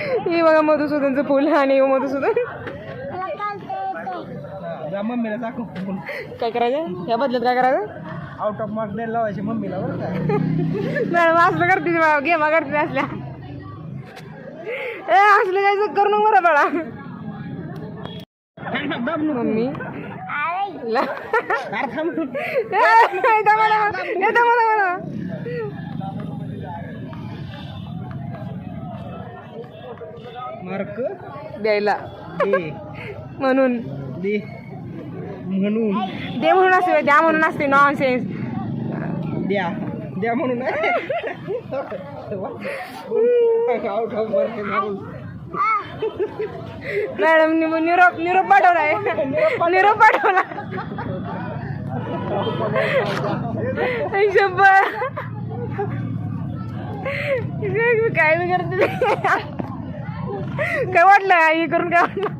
ही बघा मधुसूदनचं फुल आणि मधुसूदन मम्मीला दाखव काय करायचं या बदल्यात काय करायचं आउट ऑफ मार्क द्यायला लावायचे मम्मीला बरं का मॅडम असलं करते गेमा करते असल्या ए असलं काय करू नको बरं बाळा मम्मी मार्क द्यायला दे म्हणून दे म्हणून दे म्हणून असते द्या म्हणून असते नॉन सेन्स द्या द्या म्हणून आउट ऑफ मार्क मॅडम निरोप निरोप पाठवलाय निरोप पाठवला काय बी करते काय वाटलं हे करून काय वाटलं